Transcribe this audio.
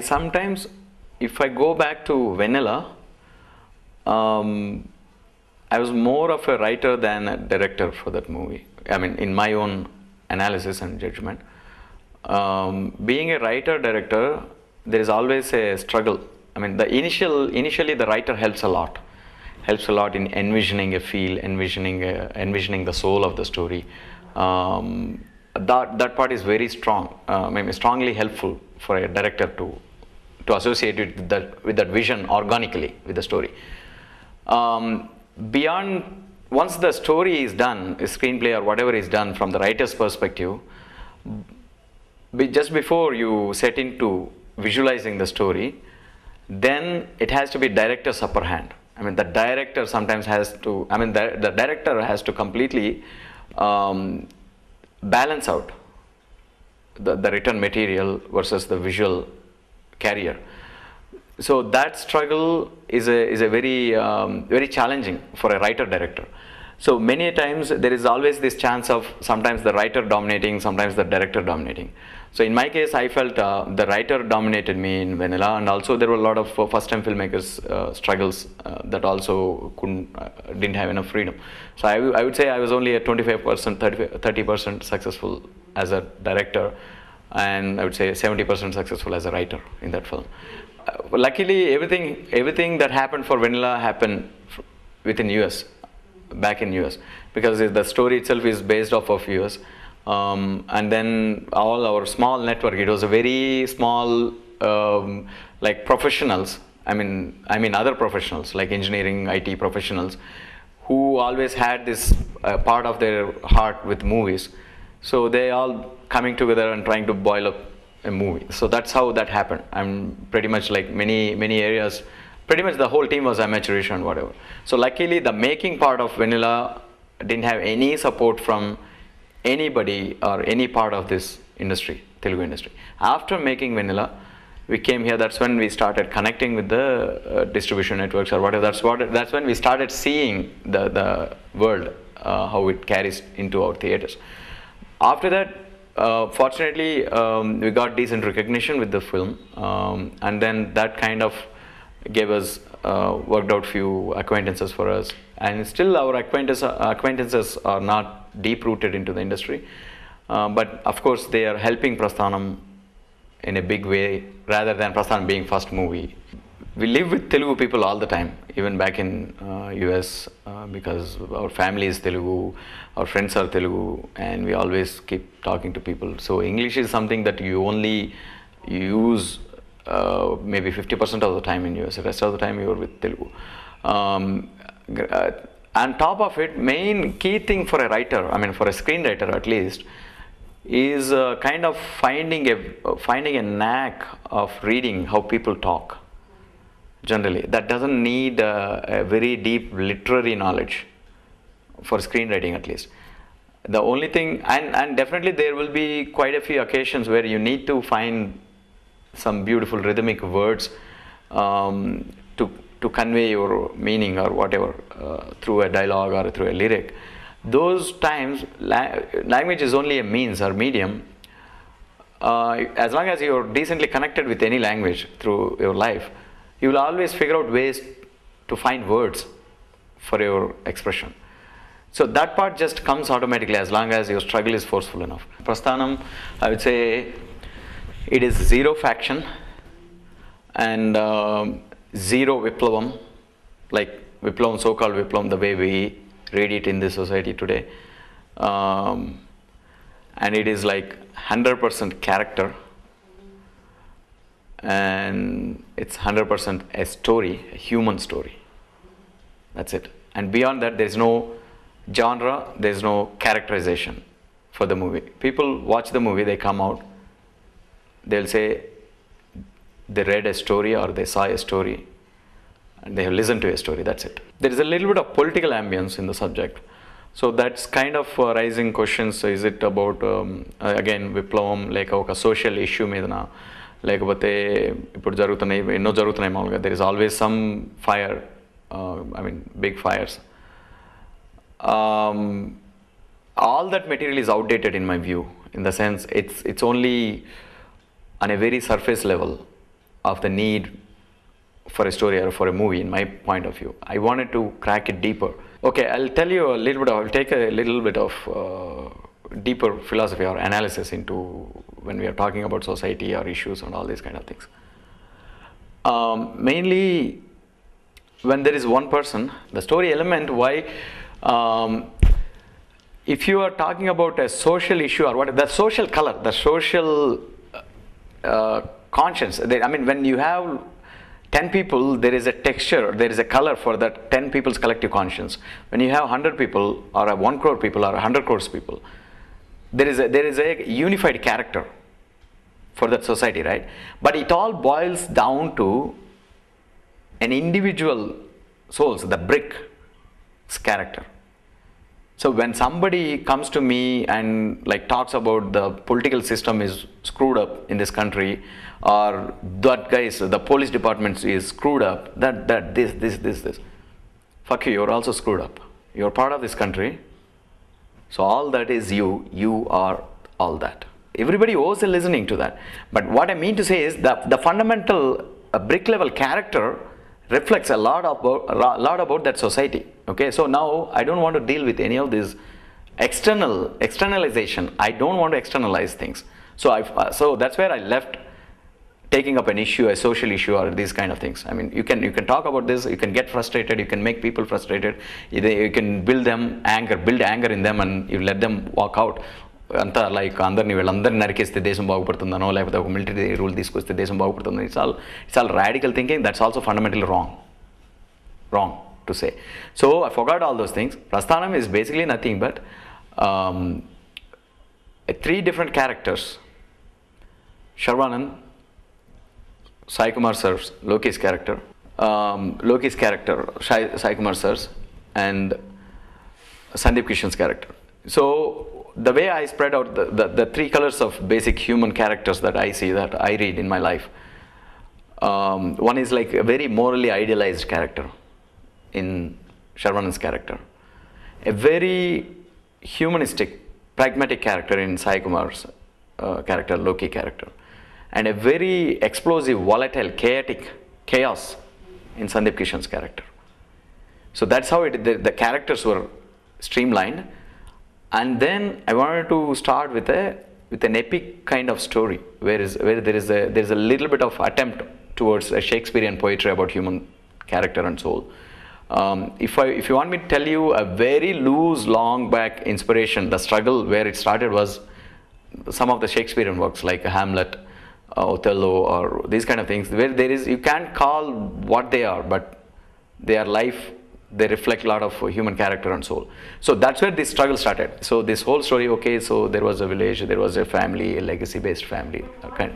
sometimes, if I go back to Vennela, I was more of a writer than a director for that movie. I mean, in my own analysis and judgment. Being a writer-director, there is always a struggle. I mean, initially the writer helps a lot in envisioning a feel, envisioning the soul of the story. That part is very strong. I mean, strongly helpful for a director to associate it with that vision organically with the story. Beyond, once the story is done, a screenplay or whatever is done from the writer's perspective, just before you set into visualizing the story, then it has to be director's upper hand. I mean, the director sometimes has to, I mean, the director has to completely balance out the written material versus the visual carrier. So that struggle is a very very challenging for a writer-director. So many times there is always this chance of sometimes the writer dominating, sometimes the director dominating. So in my case, I felt the writer dominated me in Vennela, and also there were a lot of first-time filmmakers struggles that also didn't have enough freedom. So I would say I was only at 25%, 30% successful as a director, and I would say 70% successful as a writer in that film. Luckily, everything that happened for Vennela happened within US, back in US, because the story itself is based off of US. And then all our small network, it was a very small, like professionals, I mean other professionals like engineering, IT professionals, who always had this part of their heart with movies. So they all coming together and trying to boil up a movie. So that's how that happened. I'm pretty much like many areas, pretty much the whole team was amateurish and whatever. So luckily the making part of Vennela didn't have any support from anybody or any part of this industry, Telugu industry. After making Vennela, we came here. That's when we started connecting with the distribution networks or whatever. That's when we started seeing the world, how it carries into our theaters. After that, fortunately, we got decent recognition with the film, and then that kind of gave us worked out few acquaintances for us, and still our acquaintances are not deep rooted into the industry, but of course they are helping Prasthanam in a big way, rather than Prasthanam being first movie. We live with Telugu people all the time, even back in US, because our family is Telugu, our friends are Telugu, and we always keep talking to people. So English is something that you only use maybe 50% of the time in US. The rest of the time you are with Telugu. On top of it, main key thing for a writer, I mean for a screenwriter at least, is kind of finding a knack of reading how people talk. Generally, that doesn't need a very deep literary knowledge for screenwriting at least. The only thing, and definitely there will be quite a few occasions where you need to find some beautiful rhythmic words to convey your meaning or whatever through a dialogue or through a lyric. Those times, language is only a means or medium. As long as you're decently connected with any language through your life, you will always figure out ways to find words for your expression. So that part just comes automatically as long as your struggle is forceful enough. Prasthanam, I would say it is zero faction and zero Viplavam, like Viplavam, so-called Viplavam, the way we read it in this society today. And it is like 100% character, and it's 100% a story, a human story. That's it. And beyond that, there is no genre, there is no characterization for the movie. People watch the movie, they come out, they'll say they read a story or they saw a story and they have listened to a story. That's it. There is a little bit of political ambience in the subject. So that's kind of raising questions. So is it about, again, Viplavam, like a social issue మీదనా, లేకపోతే ఇప్పుడు జరుగుతున్నాయి, ఎన్నో జరుగుతున్నాయి మామూలుగా. There is always some fire, I mean big fires. All that material is outdated in my view, in the sense it's only on a very surface level. of the need for a story or for a movie, in my point of view. I wanted to crack it deeper. Okay, I'll tell you a little bit of, I'll take a little bit of deeper philosophy or analysis into when we are talking about society or issues and all these kind of things. Mainly, when there is one person, the story element, why, if you are talking about a social issue or what, the social color, the social conscience, I mean, when you have 10 people, there is a texture, there is a color for that 10 people's collective conscience. When you have 100 people or 1 crore people or 100 crores people, there is a unified character for that society, right? But it all boils down to an individual soul's, the brick's character. So when somebody comes to me and like talks about the political system is screwed up in this country, or that guys, the police department is screwed up, this. Fuck you, you're also screwed up. You're part of this country. So all that is you are all that. Everybody owes a listening to that. But what I mean to say is the fundamental brick level character reflects a lot about that society. Okay, so now I don't want to deal with any of this externalization. I don't want to externalize things. So that's where I left taking up an issue, a social issue, or these kind of things. I mean, you can talk about this, you can get frustrated, you can make people frustrated, you can build anger in them, and you let them walk out. అంతా like అందరినీ వీళ్ళందరినీ నరికేస్తే దేశం బాగుపడుతుందనో లేకపోతే ఒక military rule తీసుకొస్తే దేశం బాగుపడుతుందని it's all radical thinking. That's also fundamentally wrong to say. So I forgot all those things. Prasthanam is basically nothing but 3 different characters. Sharvanand, Sai Kumar sir's Loki's character, Sai Kumar sir's, and Sandeep Kishan's character. So the way I spread out the 3 colors of basic human characters that I see, that I read in my life. One is like a very morally idealized character in Sharvanand's character. A very humanistic, pragmatic character in Sai Kumar's character, Loki character. And a very explosive, volatile, chaotic chaos in Sandeep Kishan's character. So that's how the characters were streamlined. And then I wanted to start with an epic kind of story, where there is a little bit of attempt towards a Shakespearean poetry about human character and soul. If you want me to tell you a very loose, long back inspiration, the struggle where it started was some of the Shakespearean works like Hamlet, Othello, or these kind of things, where you can't call what they are, but they are life. They reflect a lot of human character and soul. So that's where this struggle started. So this whole story, okay, so there was a village, there was a family, a legacy-based family. Okay.